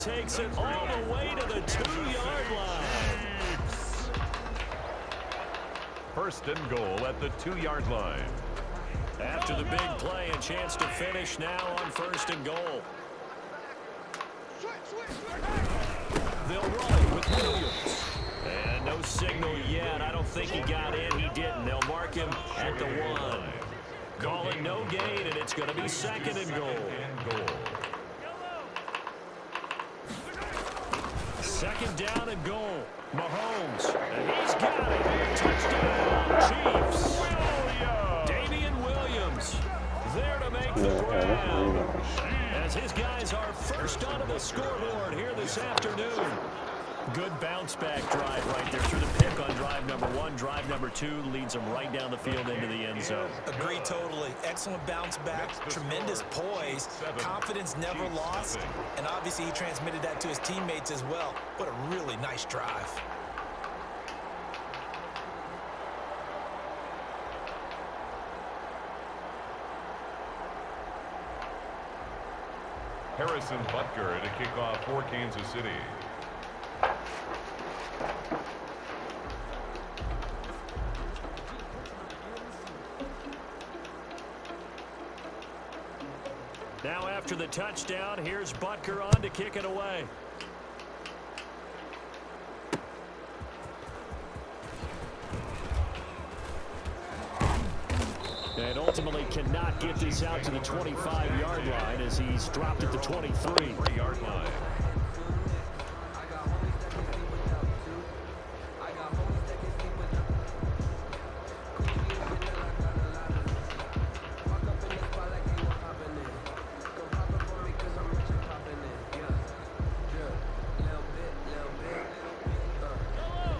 Takes it all the way to the 2-yard line. First and goal at the 2-yard line. After the big play, a chance to finish now on first and goal. They'll run with Williams. And no signal yet. I don't think he got in. He didn't. They'll mark him at the 1. Calling no gain, and it's going to be second and goal. Second down and goal. Mahomes. And he's got it. Touchdown, Chiefs. Damian Williams there to make the grab. As his guys are first onto the scoreboard here this afternoon. Good bounce-back drive right there through the pick on drive number 1. Drive number 2 leads them right down the field into the end zone. Agree totally. Excellent bounce-back, tremendous poise, confidence never lost, and obviously he transmitted that to his teammates as well. What a really nice drive. Harrison Butker to kick off for Kansas City. Now after the touchdown, here's Butker on to kick it away. And ultimately cannot get this out to the 25-yard line as he's dropped at the 23-yard line.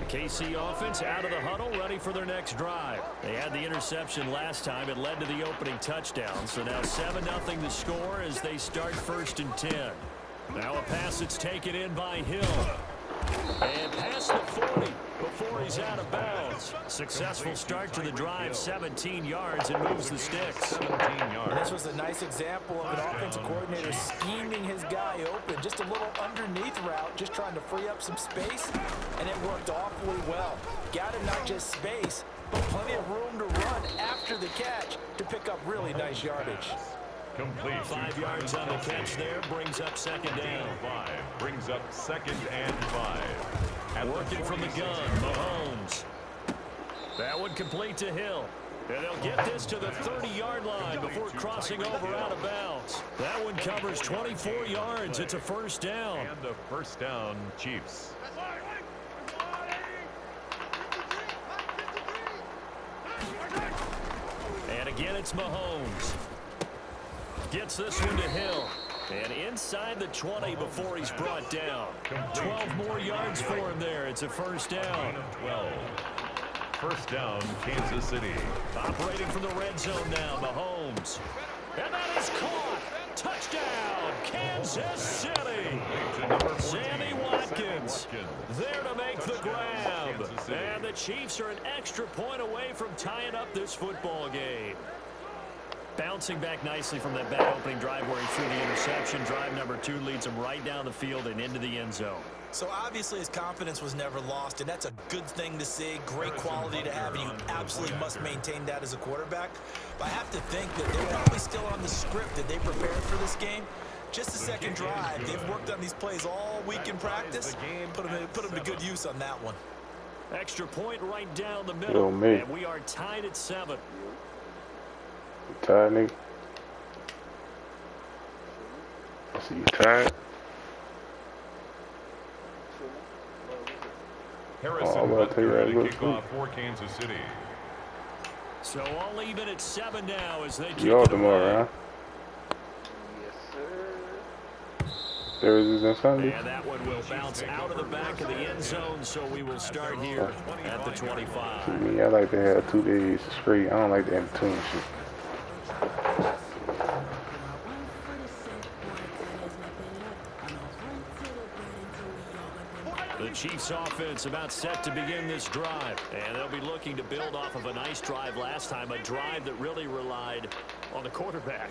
KC offense out of the huddle, ready for their next drive. They had the interception last time. It led to the opening touchdown. So now 7-0 the score as they start first and 10. Now a pass that's taken in by Hill. And past the 40 before he's out of bounds. Successful start to the drive, 17 yards, and moves the sticks. 17 yards. And this was a nice example of an offensive coordinator scheming his guy open. Just a little underneath route, just trying to free up some space, and it worked awfully well. Got him not just space, but plenty of room to run after the catch to pick up really nice yardage. Complete. 5 yards on the catch there, brings up second down. 5 brings up second and 5. Working from the gun, Mahomes. That one complete to Hill. And they'll get this to the 30-yard line before crossing over out of bounds. That one covers 24 yards. It's a first down. And the first down, Chiefs. And again, it's Mahomes. Gets this one to Hill. And inside the 20 before he's brought down. 12 more yards for him there. It's a first down. 12. First down, Kansas City. Operating from the red zone now, Mahomes. And that is caught. Touchdown, Kansas City. Sammy Watkins there to make the grab. And the Chiefs are an extra point away from tying up this football game. Bouncing back nicely from that bad opening drive where he threw the interception. Drive number 2 leads him right down the field and into the end zone. So obviously his confidence was never lost, and that's a good thing to see. Great quality to have, and you absolutely must maintain that as a quarterback. But I have to think that they're probably still on the script that they prepared for this game. Just a second drive. They've worked on these plays all week in practice. Put them to good use on that one. Extra point right down the middle. And we are tied at 7. Tired, nigga. I see you tired. Harrison Butker to kick off for Kansas City. So all even at 7 now as they kick You all it tomorrow, away. huh? Thursdays and Sundays. And that one will bounce out of the back of the end zone, so we will start here at the 25. To me, I like to have 2 days straight. I don't like the in-between shit. The Chiefs offense about set to begin this drive, and they'll be looking to build off of a nice drive last time, a drive that really relied on the quarterback.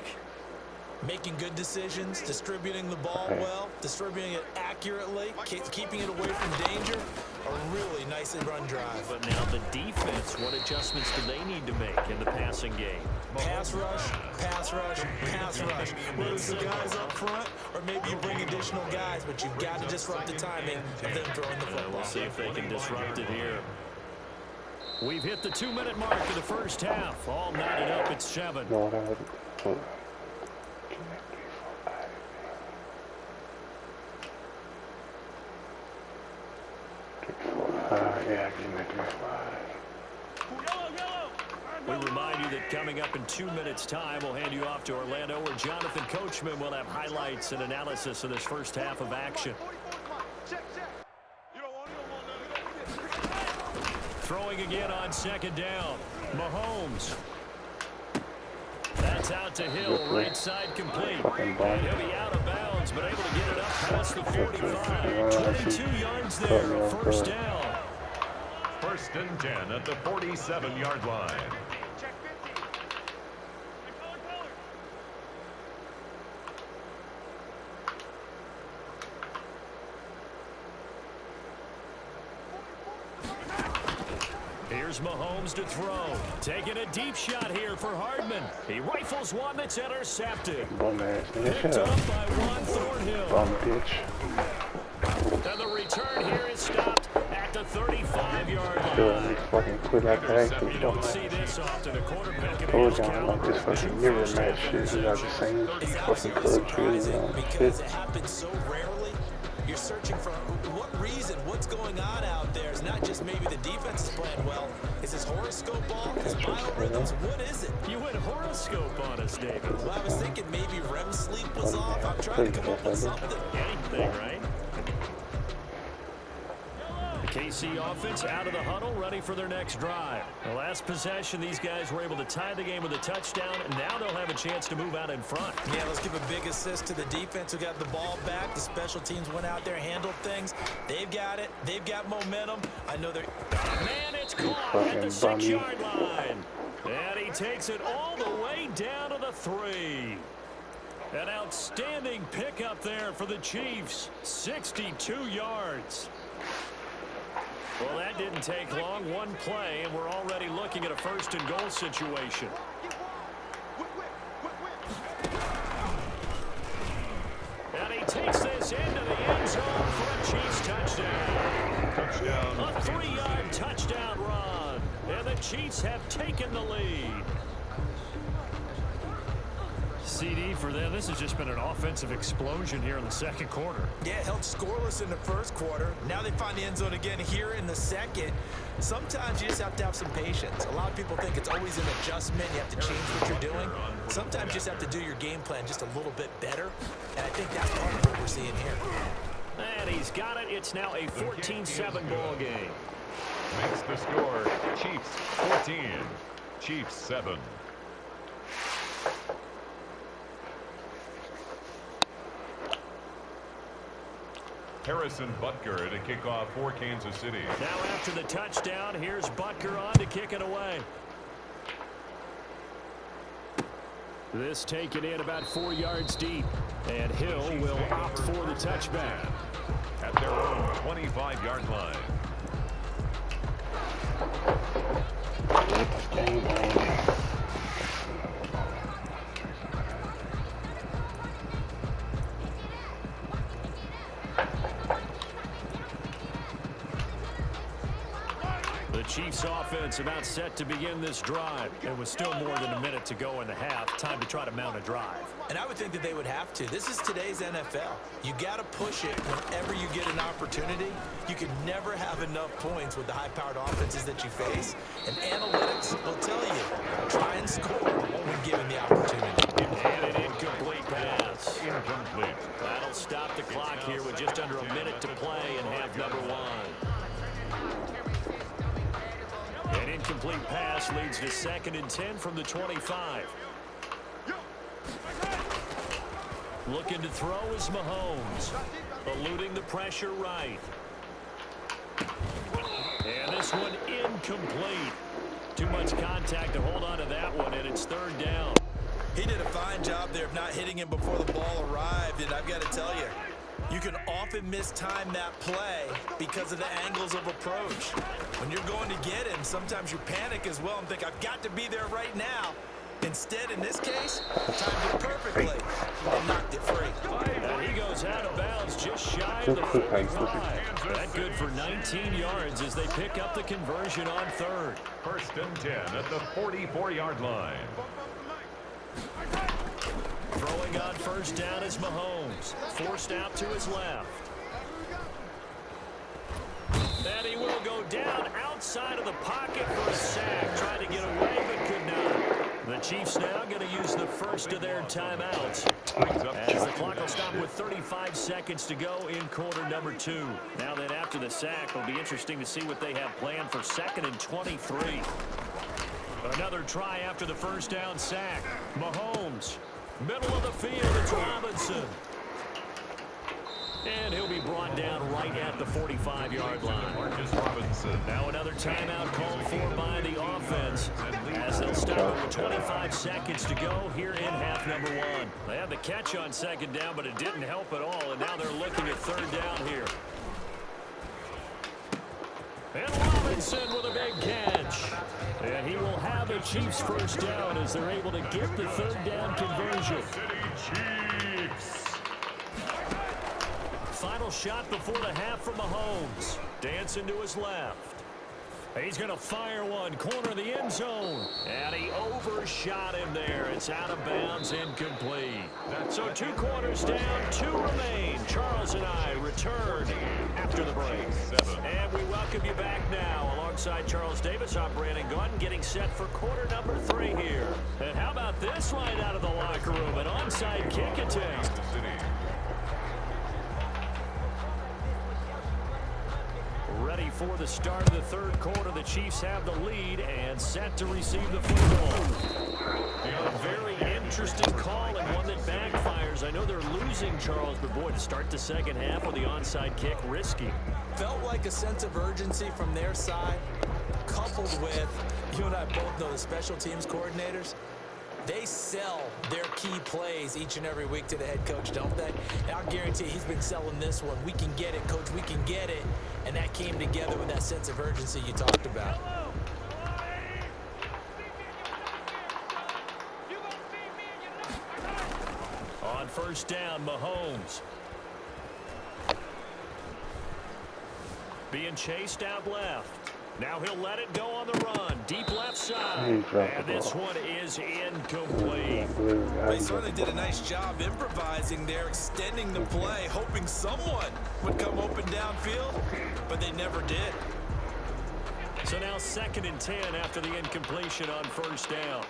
Making good decisions, distributing the ball well, distributing it accurately, keeping it away from danger. A really nicely run drive. But now the defense, what adjustments do they need to make in the passing game? Pass rush, pass rush, pass rush. Whether it's the guys up front or maybe you bring additional guys, but you've got to disrupt the timing of them throwing the football. We'll see if they can disrupt it here. We've hit the 2-minute mark of the first half. All knotted up at 7. No, that was yeah, give me 3-5. We remind you that coming up in 2 minutes' time, we'll hand you off to Orlando, where Jonathan Coachman will have highlights and analysis of this first half of action. Throwing again on second down. Mahomes. That's out to Hill, right side complete. And he'll be out of bounds, but able to get it up past the 45. 22 yards there, a first down. 1st and 10 at the 47-yard line. Here's Mahomes to throw. Taking a deep shot here for Hardman. He rifles one that's intercepted. Bum ass nigga, Picked shut up up. by Juan Thornhill. Bum bitch. And the return here is stopped at the 35-yard Still line. fucking quit like that. You don't see this often. A quarterback in Told his y'all count. like this fucking mirror match shit. We got the same It's fucking absolutely color trees surprising on. because Shit. it happens so rarely. You're searching for what reason, what's going on out there. It's not just maybe the defense is playing well. Is his horoscope off? His biorhythms? What is it? You went horoscope on us, David. Well, I was thinking maybe REM sleep was off. I'm trying to come up with something. Anything, right? The KC offense out of the huddle, ready for their next drive. The last possession, these guys were able to tie the game with a touchdown, and now they'll have a chance to move out in front. Yeah, let's give a big assist to the defense who got the ball back. The special teams went out there, handled things. They've got it. They've got momentum. I know they're... Man, it's caught at the 6-yard line. And he takes it all the way down to the 3. An outstanding pickup there for the Chiefs. 62 yards. Well, that didn't take long. One play, and we're already looking at a 1st and goal situation. And he takes this into the end zone for a Chiefs touchdown. Touchdown. A 3-yard touchdown run. And the Chiefs have taken the lead. CD for them. This has just been an offensive explosion here in the second quarter. Yeah, held scoreless in the first quarter. Now they find the end zone again here in the second. Sometimes you just have to have some patience. A lot of people think it's always an adjustment. You have to change what you're doing. Sometimes you just have to do your game plan just a little bit better. And I think that's part of what we're seeing here. And he's got it. It's now a 14-7 ball game. Makes the score Chiefs 14, Chiefs 7. Harrison Butker to kick off for Kansas City. Now after the touchdown, here's Butker on to kick it away. This taken in about 4 yards deep. And Hill will opt for the touchback. At their own 25-yard line. The Chiefs offense about set to begin this drive. It was still more than a minute to go in the half. Time to try to mount a drive. And I would think that they would have to. This is today's NFL. You got to push it whenever you get an opportunity. You can never have enough points with the high-powered offenses that you face. And analytics will tell you, try and score when given the opportunity. And an incomplete pass. Incomplete. That'll stop the clock here with just under a minute to play in half number 1. An incomplete pass leads to 2nd and 10 from the 25. Looking to throw is Mahomes. Eluding the pressure right. And this one incomplete. Too much contact to hold on to that one, and it's 3rd down. He did a fine job there of not hitting him before the ball arrived, and I've got to tell you, you can often mistime that play because of the angles of approach. When you're going to get him, sometimes you panic as well and think, I've got to be there right now. Instead, in this case, timed it perfectly and knocked it free. And he goes out of bounds just shy of the 45. That good for 19 yards as they pick up the conversion on third. 1st and 10 at the 44-yard line. Throwing on first down is Mahomes. Forced out to his left. And he will go down outside of the pocket for a sack. Trying to get away, but could not. The Chiefs now going to use the first of their timeouts, as the clock will stop with 35 seconds to go in quarter number 2. Now then, after the sack, it'll be interesting to see what they have planned for 2nd and 23. Another try after the first down sack. Mahomes, middle of the field, it's Robinson. And he'll be brought down right at the 45-yard line. Marcus Robinson. Now another timeout called for by the offense, as they'll start with 25 seconds to go here in half number 1. They had the catch on 2nd down, but it didn't help at all, and now they're looking at 3rd down here. And Robinson with a big catch. And he will have the Chiefs first down as they're able to get the 3rd down conversion. Chiefs. Final shot before the half from Mahomes. Dancing to his left. He's going to fire one, corner of the end zone. And he overshot him there. It's out of bounds, incomplete. So 2 quarters down, 2 remain. Charles and I return after the break. And we welcome you back now. Alongside Charles Davis, I'm Brandon Gunn, getting set for quarter number 3 here. And how about this right out of the locker room? An onside kick attempt. Ready for the start of the 3rd quarter. The Chiefs have the lead and set to receive the football. A very interesting call and one that backfires. I know they're losing, Charles, but boy, to start the 2nd half with the onside kick, risky. Felt like a sense of urgency from their side, coupled with, you and I both know the special teams coordinators. They sell their key plays each and every week to the head coach, don't they? And I'll guarantee he's been selling this one. We can get it, coach, we can get it. And that came together with that sense of urgency you talked about. On first down, Mahomes. Being chased out left. Now he'll let it go on the run. Deep left side. And this one is incomplete. They certainly did a nice job improvising there, extending the play, hoping someone would come open downfield, but they never did. So now 2nd and 10 after the incompletion on first down.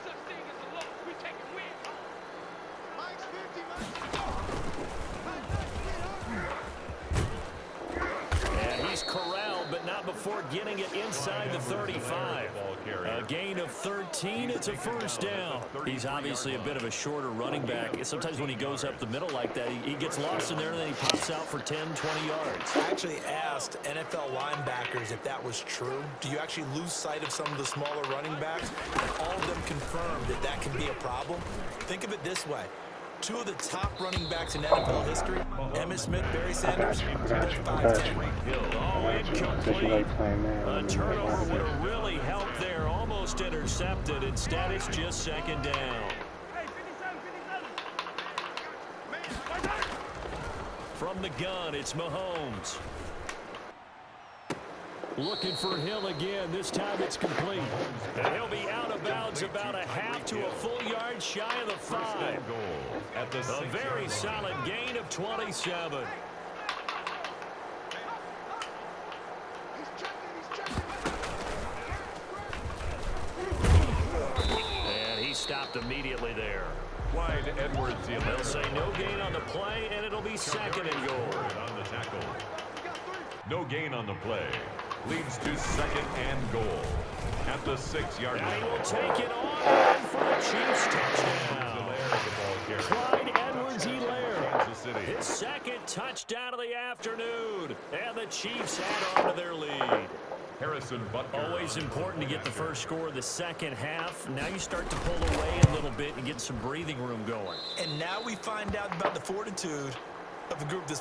And he's corralled, but not before getting it inside the 35. A gain of 13. It's a first down. He's obviously a bit of a shorter running back. Sometimes when he goes up the middle like that, he gets lost in there, and then he pops out for 10, 20 yards. I actually asked NFL linebackers if that was true. Do you actually lose sight of some of the smaller running backs? And all of them confirmed that that can be a problem. Think of it this way. 2 of the top running backs in NFL history, Emmitt Smith, Barry Sanders, they're 5'10". Oh, incomplete. A turnover would have really helped there. Almost intercepted. Instead, it's just 2nd down. From the gun, it's Mahomes. Looking for Hill again. This time it's complete. And he'll be out of bounds about a half to a full yard shy of the 5. A very solid gain of 27. And he stopped immediately there. Wide Edwards. They'll say no gain on the play, and it'll be 2nd and goal. On the tackle. No gain on the play. Leads to 2nd and goal at the 6-yard line. And he will take it on for the Chiefs touchdown. Clyde Edwards-Helaire. His 2nd touchdown of the afternoon. And the Chiefs add on to their lead. Harrison Butker. Always important to get the first score of the second half. Now you start to pull away a little bit and get some breathing room going. And now we find out about the fortitude of the group this